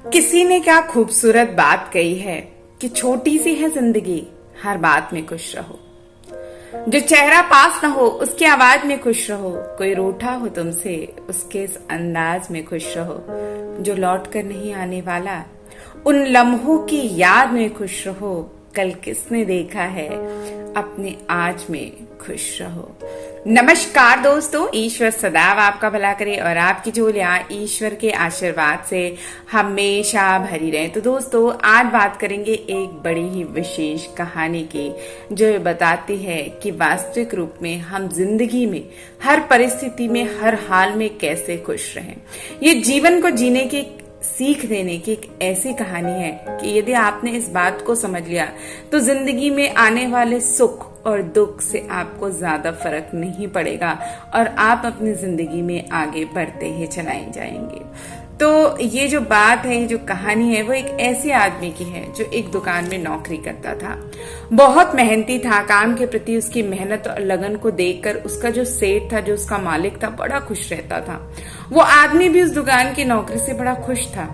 किसी ने क्या खूबसूरत बात कही है कि छोटी सी है जिंदगी, हर बात में खुश रहो। जो चेहरा पास न हो उसकी आवाज में खुश रहो। कोई रूठा हो तुमसे उसके इस अंदाज में खुश रहो। जो लौट कर नहीं आने वाला उन लम्हों की याद में खुश रहो। कल किसने देखा है अपने आज में खुश रहो। नमस्कार दोस्तों, ईश्वर सदैव आपका भला करे और आपकी झोलियां ईश्वर के आशीर्वाद से हमेशा भरी रहे। तो दोस्तों, आज बात करेंगे एक बड़ी ही विशेष कहानी की, जो ये बताती है कि वास्तविक रूप में हम जिंदगी में हर परिस्थिति में हर हाल में कैसे खुश रहें। ये जीवन को जीने की सीख देने की एक ऐसी कहानी है कि यदि आपने इस बात को समझ लिया तो जिंदगी में आने वाले सुख और दुख से आपको ज्यादा फर्क नहीं पड़ेगा और आप अपनी जिंदगी में आगे बढ़ते ही चलाए जाएंगे। तो ये जो बात है, ये जो कहानी है, वो एक ऐसे आदमी की है जो एक दुकान में नौकरी करता था। बहुत मेहनती था। काम के प्रति उसकी मेहनत और लगन को देखकर उसका जो सेठ था, जो उसका मालिक था, बड़ा खुश रहता था। वो आदमी भी उस दुकान की नौकरी से बड़ा खुश था।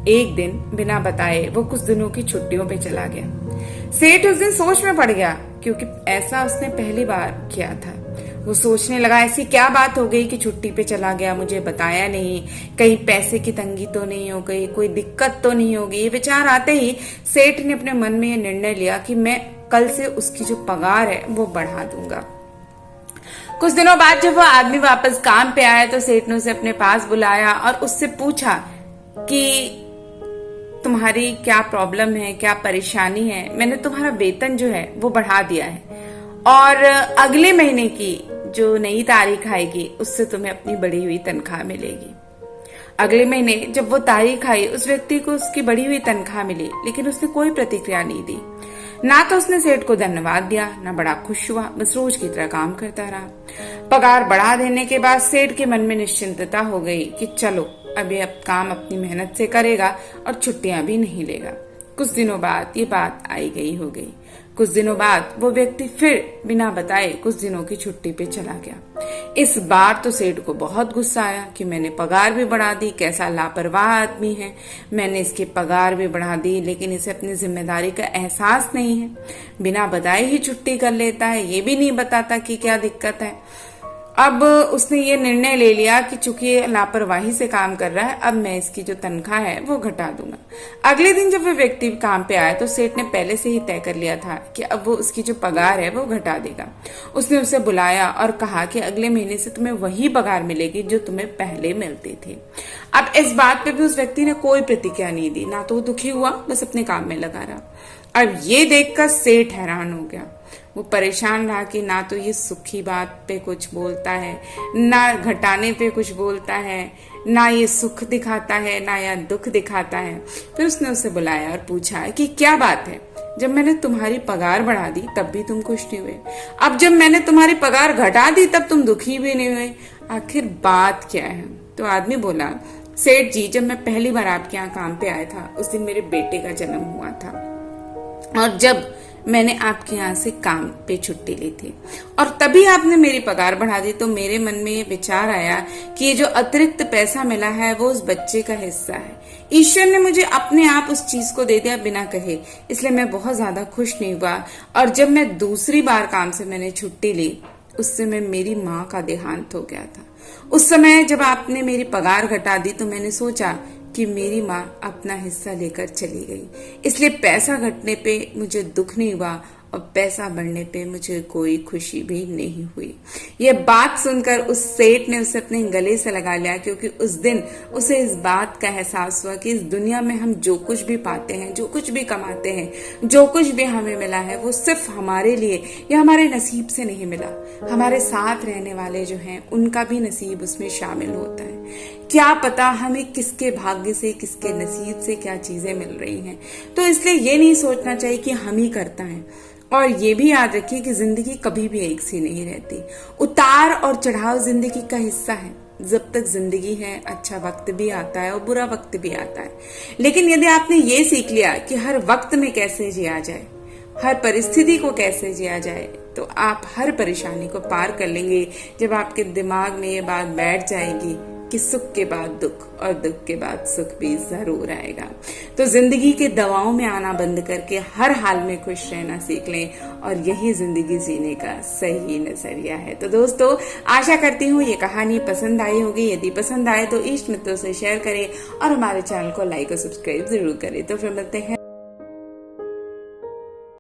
एक दिन बिना बताए वो कुछ दिनों की छुट्टियों पे चला गया। सेठ उस दिन सोच में पड़ गया, क्योंकि ऐसा उसने पहली बार किया था। वो सोचने लगा, ऐसी क्या बात हो गई कि छुट्टी पे चला गया, मुझे बताया नहीं, कहीं पैसे की तंगी तो नहीं हो गई, कोई दिक्कत तो नहीं होगी। ये विचार आते ही सेठ ने अपने मन में ये निर्णय लिया कि मैं कल से उसकी जो पगार है वो बढ़ा दूंगा। कुछ दिनों बाद जब वो आदमी वापस काम पे आया तो सेठ ने उसे अपने पास बुलाया और उससे पूछा कि तुम्हारी क्या प्रॉब्लम है, क्या परेशानी है। मैंने तुम्हारा वेतन जो है वो बढ़ा दिया है और अगले महीने की जो नई तारीख आएगी उससे तुम्हें अपनी बढ़ी हुई तनख्वाह मिलेगी। अगले महीने जब वो तारीख आई, उस व्यक्ति को उसकी बढ़ी हुई तनख्वाह मिली, लेकिन उसने कोई प्रतिक्रिया नहीं दी। ना तो उसने सेठ को धन्यवाद दिया, ना बड़ा खुश हुआ, बस रोज की तरह काम करता रहा। पगार बढ़ा देने के बाद सेठ के मन में निश्चिंतता हो गई कि चलो अब ये काम अपनी मेहनत से करेगा और छुट्टियां भी नहीं लेगा। कुछ दिनों बाद ये बात आई गई हो गई। कुछ दिनों बाद वो व्यक्ति फिर बिना बताए कुछ दिनों की छुट्टी पे चला गया। इस बार तो सेठ को बहुत गुस्सा आया कि मैंने पगार भी बढ़ा दी, कैसा लापरवाह आदमी है। मैंने इसकी पगार भी बढ़ा दी लेकिन इसे अपनी जिम्मेदारी का एहसास नहीं है। बिना बताए ही छुट्टी कर लेता है, ये भी नहीं बताता कि क्या दिक्कत है। अब उसने ये निर्णय ले लिया कि चूंकि ये लापरवाही से काम कर रहा है, अब मैं इसकी जो तनख्वाह है वो घटा दूंगा। अगले दिन जब वो व्यक्ति काम पे आया तो सेठ ने पहले से ही तय कर लिया था कि अब वो उसकी जो पगार है वो घटा देगा। उसने उसे बुलाया और कहा कि अगले महीने से तुम्हें वही पगार मिलेगी जो तुम्हें पहले मिलती थी। अब इस बात पे भी उस व्यक्ति ने कोई प्रतिक्रिया नहीं दी, ना तो वो दुखी हुआ, बस अपने काम में लगा रहा। अब ये देखकर सेठ हैरान हो गया। वो परेशान रहा कि ना तो ये सुखी बात पे कुछ बोलता है, ना घटाने पे कुछ बोलता है, ना ये सुख दिखाता है, ना या दुख दिखाता है। फिर उसने उसे बुलाया और पूछा कि क्या बात है, जब मैंने तुम्हारी पगार बढ़ा दी तब भी तुम खुश नहीं हुए, अब जब मैंने तुम्हारी पगार घटा दी तब तुम दुखी भी नहीं हुए, आखिर बात क्या है। तो आदमी बोला, सेठ जी, जब मैं पहली बार आपके यहाँ काम पे आया था उस दिन मेरे बेटे का जन्म हुआ था और जब मैंने आपके यहाँ से काम पे छुट्टी ली थी और तभी आपने मेरी पगार बढ़ा दी, तो मेरे मन में ये विचार आया कि ये जो अतिरिक्त पैसा मिला है वो उस बच्चे का हिस्सा है। ईश्वर ने मुझे अपने आप उस चीज को दे दिया बिना कहे, इसलिए मैं बहुत ज्यादा खुश नहीं हुआ। और जब मैं दूसरी बार काम से मैंने छुट्टी ली उस समय मेरी माँ का देहांत हो गया था। उस समय जब आपने मेरी पगार घटा दी तो मैंने सोचा कि मेरी माँ अपना हिस्सा लेकर चली गई, इसलिए पैसा घटने पे मुझे दुख नहीं हुआ और पैसा बढ़ने पे मुझे कोई खुशी भी नहीं हुई। ये बात सुनकर उस सेठ ने उसे अपने गले से लगा लिया, क्योंकि उस दिन उसे इस बात का एहसास हुआ कि इस दुनिया में हम जो कुछ भी पाते हैं, जो कुछ भी कमाते हैं, जो कुछ भी हमें मिला है वो सिर्फ हमारे लिए या हमारे नसीब से नहीं मिला। हमारे साथ रहने वाले जो हैं उनका भी नसीब उसमें शामिल होता है। क्या पता हमें किसके भाग्य से, किसके नसीब से क्या चीजें मिल रही हैं। तो इसलिए ये नहीं सोचना चाहिए कि हम ही करता है। और ये भी याद रखिए कि जिंदगी कभी भी एक सी नहीं रहती। उतार और चढ़ाव जिंदगी का हिस्सा है। जब तक जिंदगी है अच्छा वक्त भी आता है और बुरा वक्त भी आता है, लेकिन यदि आपने ये सीख लिया कि हर वक्त में कैसे जिया जाए, हर परिस्थिति को कैसे जिया जाए, तो आप हर परेशानी को पार कर लेंगे। जब आपके दिमाग में ये बात बैठ जाएगी कि सुख के बाद दुख और दुख के बाद सुख भी जरूर आएगा। तो जिंदगी के दबाव में आना बंद करके हर हाल में खुश रहना सीख लें और यही जिंदगी जीने का सही नजरिया है। तो दोस्तों, आशा करती हूँ ये कहानी पसंद आई होगी। यदि पसंद आए तो इष्ट मित्रों से शेयर करें और हमारे चैनल को लाइक और सब्सक्राइब जरूर करें। तो फिर मिलते हैं